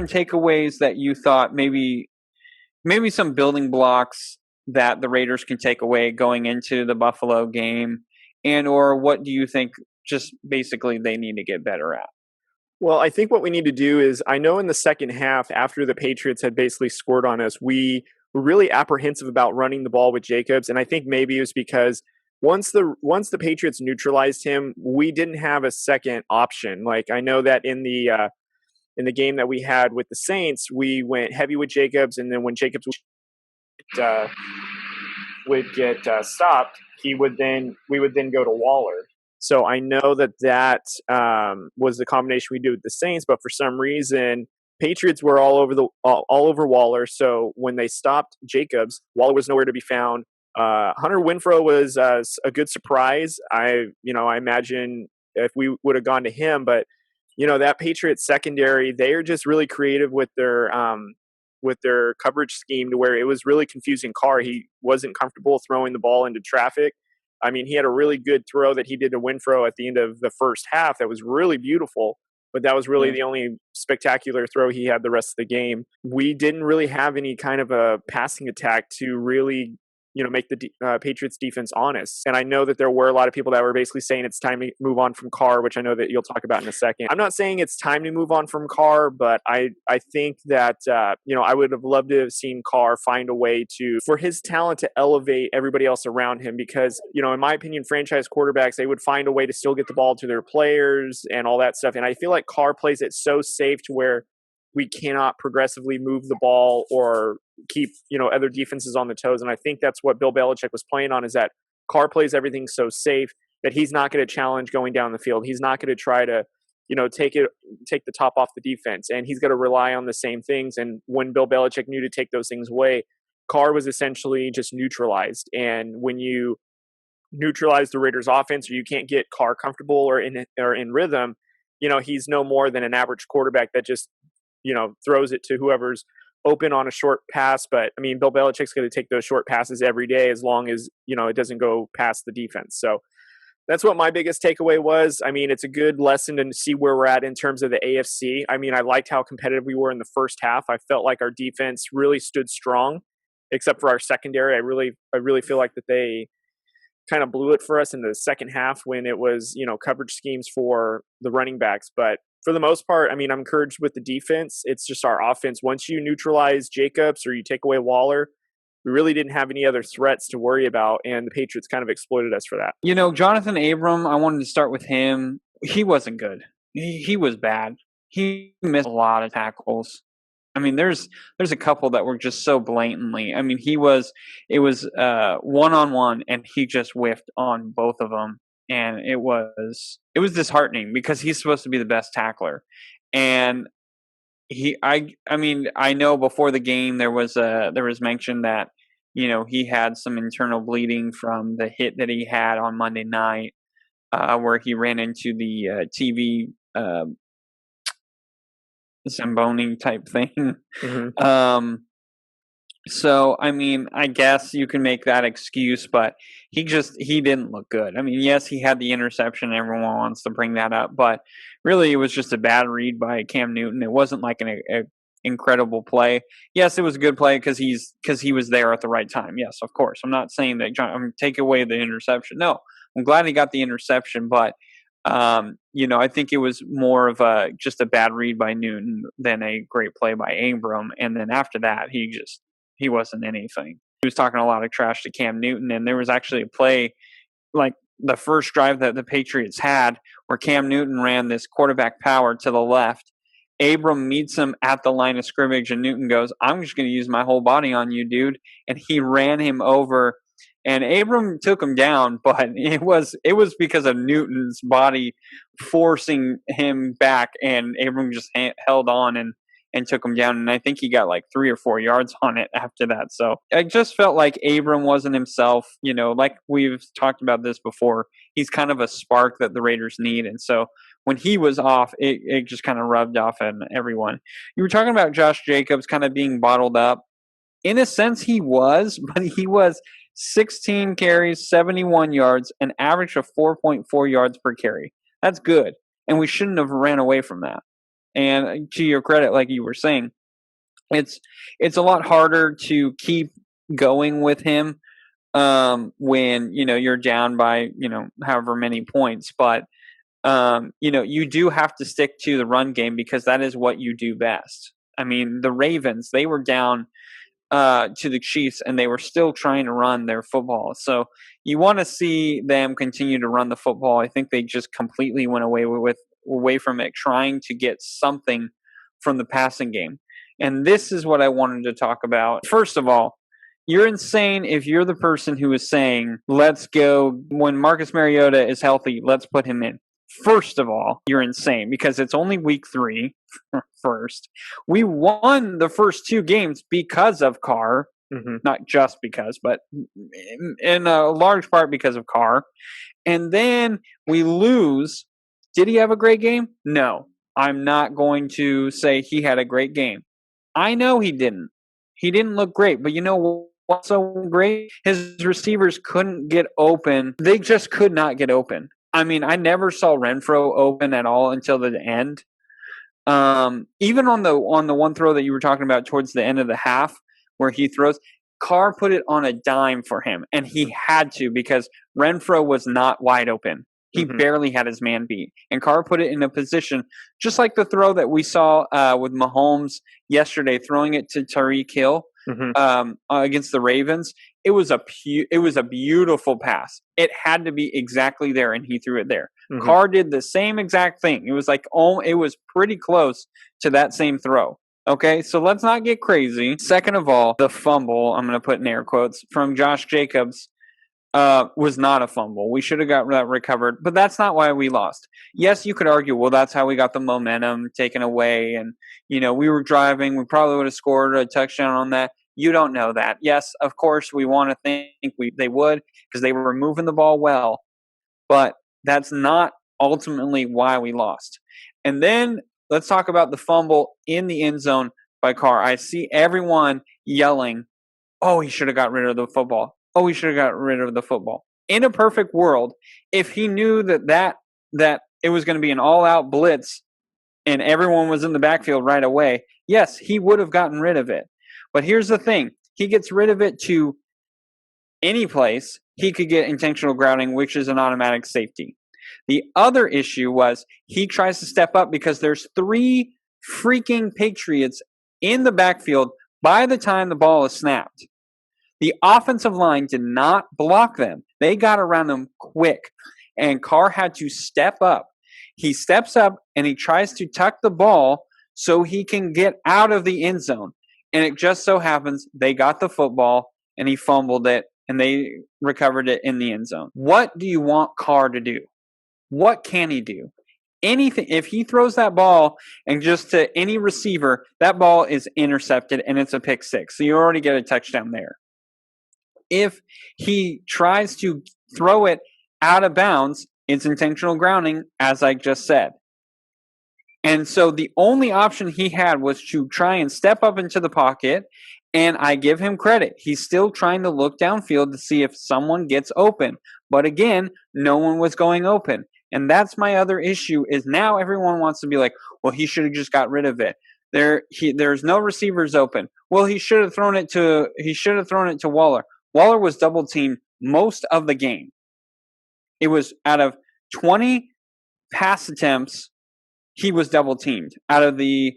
some takeaways that you thought maybe some building blocks that the Raiders can take away going into the Buffalo game, and or what do you think just basically they need to get better at? Well, I think what we need to do is, I know in the second half, after the Patriots had basically scored on us, we were really apprehensive about running the ball with Jacobs, and I think maybe it was because once the Patriots neutralized him, we didn't have a second option. Like, I know that in the game that we had with the Saints, we went heavy with Jacobs, and then when Jacobs would get stopped, we would then go to Waller. So I know that was the combination we did with the Saints, but for some reason, Patriots were all over Waller. So when they stopped Jacobs, Waller was nowhere to be found. Hunter Renfrow was a good surprise. I imagine if we would have gone to him, but that Patriots secondary, they are just really creative with their coverage scheme, to where it was really confusing Carr. He wasn't comfortable throwing the ball into traffic. I mean, he had a really good throw that he did to Renfrow at the end of the first half that was really beautiful, but that was really the only spectacular throw he had the rest of the game. We didn't really have any kind of a passing attack to really make the Patriots defense honest. And I know that there were a lot of people that were basically saying it's time to move on from Carr, which I know that you'll talk about in a second. I'm not saying it's time to move on from Carr, but I think that, I would have loved to have seen Carr find a way for his talent to elevate everybody else around him, because, in my opinion, franchise quarterbacks, they would find a way to still get the ball to their players and all that stuff. And I feel like Carr plays it so safe to where we cannot progressively move the ball or keep, other defenses on the toes. And I think that's what Bill Belichick was playing on, is that Carr plays everything so safe that he's not going to challenge going down the field. He's not going to try to, take the top off the defense, and he's going to rely on the same things. And when Bill Belichick knew to take those things away, Carr was essentially just neutralized. And when you neutralize the Raiders offense, or you can't get Carr comfortable or in rhythm, he's no more than an average quarterback that just, throws it to whoever's open on a short pass. But I mean, Bill Belichick's going to take those short passes every day, as long as, it doesn't go past the defense. So that's what my biggest takeaway was. I mean, it's a good lesson to see where we're at in terms of the AFC. I mean, I liked how competitive we were in the first half. I felt like our defense really stood strong, except for our secondary. I really feel like that they kind of blew it for us in the second half when it was, coverage schemes for the running backs. But for the most part, I mean, I'm encouraged with the defense. It's just our offense. Once you neutralize Jacobs or you take away Waller, we really didn't have any other threats to worry about, and the Patriots kind of exploited us for that. Jonathan Abram, I wanted to start with him. He wasn't good. He was bad. He missed a lot of tackles. I mean, there's a couple that were just so blatantly. I mean, it was one-on-one, and he just whiffed on both of them. And it was disheartening, because he's supposed to be the best tackler. And I know before the game there was mention that, he had some internal bleeding from the hit that he had on Monday night, where he ran into the TV Zamboni type thing. Mm-hmm. So, I mean, I guess you can make that excuse, but he didn't look good. I mean, yes, he had the interception. Everyone wants to bring that up, but really it was just a bad read by Cam Newton. It wasn't like an incredible play. Yes, it was a good play because he was there at the right time. Yes, of course. I'm not saying that take away the interception. No, I'm glad he got the interception, but I think it was more of just a bad read by Newton than a great play by Abram. And then after that, he wasn't anything. He was talking a lot of trash to Cam Newton, and there was actually a play, like the first drive that the Patriots had, where Cam Newton ran this quarterback power to the left. Abram meets him at the line of scrimmage, and Newton goes, "I'm just going to use my whole body on you, dude." And he ran him over, and Abram took him down, but it was because of Newton's body forcing him back, and Abram just held on and took him down. And I think he got like 3 or 4 yards on it after that. So I just felt like Abram wasn't himself. Like we've talked about this before, he's kind of a spark that the Raiders need. And so when he was off, it just kind of rubbed off on everyone. You were talking about Josh Jacobs kind of being bottled up. In a sense, he was, but he was 16 carries, 71 yards, an average of 4.4 yards per carry. That's good. And we shouldn't have ran away from that. And to your credit, like you were saying, it's a lot harder to keep going with him when you're down by however many points. But you do have to stick to the run game because that is what you do best. I mean, the Ravens, they were down to the Chiefs, and they were still trying to run their football. So you want to see them continue to run the football. I think they just completely went away from it, trying to get something from the passing game. And this is what I wanted to talk about. First of all, you're insane if you're the person who is saying, let's go, when Marcus Mariota is healthy, let's put him in. First of all, you're insane because it's only week 3. First, we won the first 2 games because of Carr, not just because, but in a large part because of Carr. And then we lose. Did he have a great game? No, I'm not going to say he had a great game. I know he didn't. He didn't look great, but you know what's so great? His receivers couldn't get open. They just could not get open. I mean, I never saw Renfrow open at all until the end. Even on the one throw that you were talking about towards the end of the half where he throws, Carr put it on a dime for him, and he had to because Renfrow was not wide open. He barely had his man beat. And Carr put it in a position, just like the throw that we saw with Mahomes yesterday, throwing it to Tyreek Hill against the Ravens. It was a beautiful pass. It had to be exactly there, and he threw it there. Carr did the same exact thing. It was it was pretty close to that same throw. Okay, so let's not get crazy. Second of all, the fumble, I'm going to put in air quotes, from Josh Jacobs was not a fumble. We should have got that recovered, but that's not why we lost. Yes, you could argue, well, that's how we got the momentum taken away, and we were driving. We probably would have scored a touchdown on that. You don't know that. Yes, of course, we want to think they would because they were moving the ball well, but that's not ultimately why we lost. And then let's talk about the fumble in the end zone by Carr. I see everyone yelling, oh, he should have got rid of the football. Oh, he should have got rid of the football. In a perfect world, if he knew that it was going to be an all-out blitz and everyone was in the backfield right away, yes, he would have gotten rid of it. But here's the thing. He gets rid of it to any place. He could get intentional grounding, which is an automatic safety. The other issue was he tries to step up because there's 3 freaking Patriots in the backfield by the time the ball is snapped. The offensive line did not block them. They got around them quick, and Carr had to step up. He steps up, and he tries to tuck the ball so he can get out of the end zone. And it just so happens they got the football, and he fumbled it, and they recovered it in the end zone. What do you want Carr to do? What can he do? Anything. If he throws that ball and just to any receiver, that ball is intercepted, and it's a pick 6. So you already get a touchdown there. If he tries to throw it out of bounds, it's intentional grounding, as I just said. And so the only option he had was to try and step up into the pocket, and I give him credit. He's still trying to look downfield to see if someone gets open. But again, no one was going open. And that's my other issue is now everyone wants to be like, well, he should have just got rid of it. There's no receivers open. Well, he should have thrown it to Waller. Waller was double teamed most of the game. It was out of 20 pass attempts, he was double teamed out of the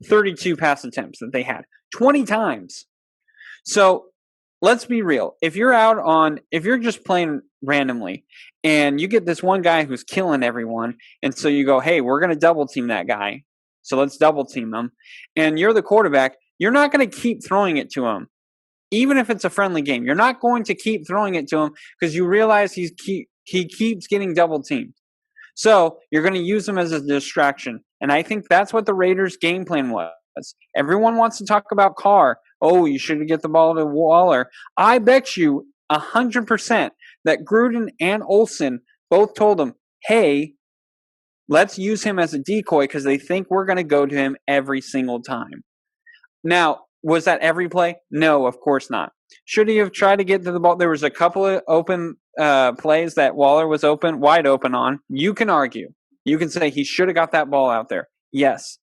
32 pass attempts that they had 20 times. So let's be real. If you're just playing randomly and you get this one guy who's killing everyone, and so you go, hey, we're going to double team that guy. So let's double team him. And you're the quarterback. You're not going to keep throwing it to him. Even if it's a friendly game, you're not going to keep throwing it to him because you realize he keeps getting double teamed. So you're going to use him as a distraction. And I think that's what the Raiders' game plan was. Everyone wants to talk about Carr. Oh, you should get the ball to Waller. I bet you 100% that Gruden and Olsen both told him, hey, let's use him as a decoy because they think we're going to go to him every single time. Now, was that every play? No, of course not. Should he have tried to get to the ball? There was a couple of open plays that Waller was wide open on. You can argue. You can say he should have got that ball out there. Yes.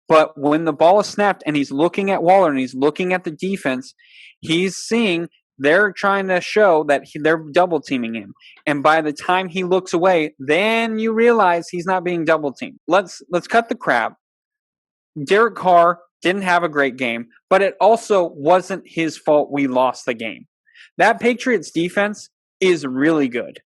But when the ball is snapped and he's looking at Waller and he's looking at the defense, he's seeing they're trying to show that they're double teaming him. And by the time he looks away, then you realize he's not being double teamed. Let's cut the crap. Derek Carr didn't have a great game, but it also wasn't his fault we lost the game. That Patriots defense is really good.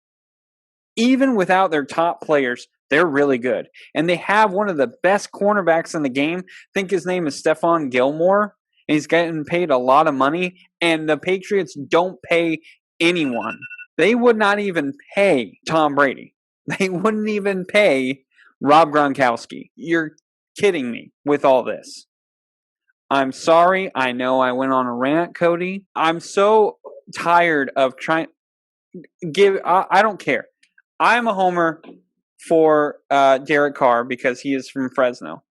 Even without their top players, they're really good. And they have one of the best cornerbacks in the game. I think his name is Stephon Gilmore. And he's getting paid a lot of money. And the Patriots don't pay anyone. They would not even pay Tom Brady. They wouldn't even pay Rob Gronkowski. You're kidding me with all this. I'm sorry. I know I went on a rant, Cody. I'm so tired of trying. I don't care. I'm a homer for Derek Carr because he is from Fresno.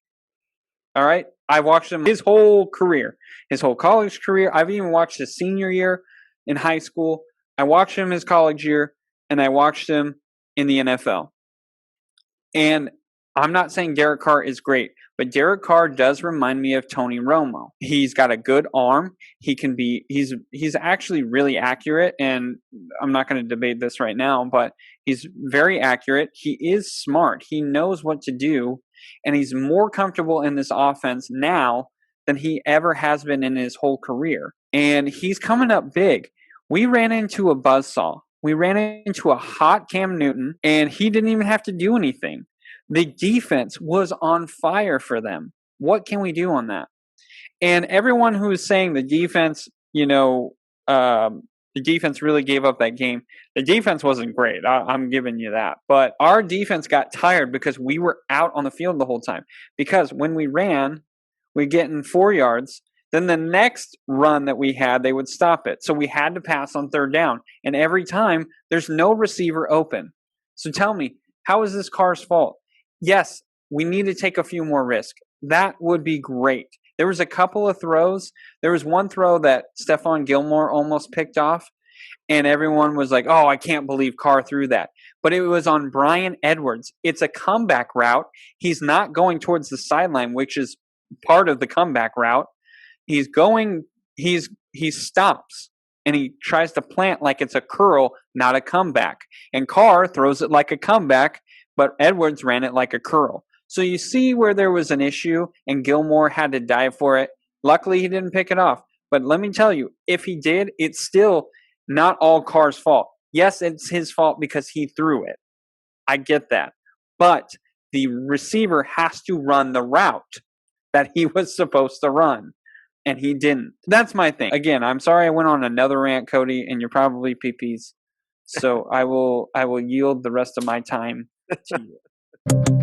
All right? I've watched him his whole career, his whole college career. I've even watched his senior year in high school. I watched him his college year, and I watched him in the NFL. And I'm not saying Derek Carr is great, but Derek Carr does remind me of Tony Romo. He's got a good arm. He's actually really accurate, and I'm not going to debate this right now, but he's very accurate. He is smart. He knows what to do, and he's more comfortable in this offense now than he ever has been in his whole career. And he's coming up big. We ran into a buzzsaw. We ran into a hot Cam Newton, and he didn't even have to do anything. The defense was on fire for them. What can we do on that? And everyone who is saying the defense, the defense really gave up that game. The defense wasn't great. I'm giving you that. But our defense got tired because we were out on the field the whole time. Because when we ran, we get in 4 yards. Then the next run that we had, they would stop it. So we had to pass on third down. And every time, there's no receiver open. So tell me, how is this Carr's fault? Yes, we need to take a few more risks. That would be great. There was a couple of throws. There was one throw that Stephon Gilmore almost picked off, and everyone was like, oh, I can't believe Carr threw that. But it was on Bryan Edwards. It's a comeback route. He's not going towards the sideline, which is part of the comeback route. He stops, and he tries to plant like it's a curl, not a comeback. And Carr throws it like a comeback, but Edwards ran it like a curl. So you see where there was an issue, and Gilmore had to dive for it. Luckily, he didn't pick it off. But let me tell you, if he did, it's still not all Carr's fault. Yes, it's his fault because he threw it. I get that. But the receiver has to run the route that he was supposed to run, and he didn't. That's my thing. Again, I'm sorry I went on another rant, Cody, and you're probably PPs. So I will yield the rest of my time to you.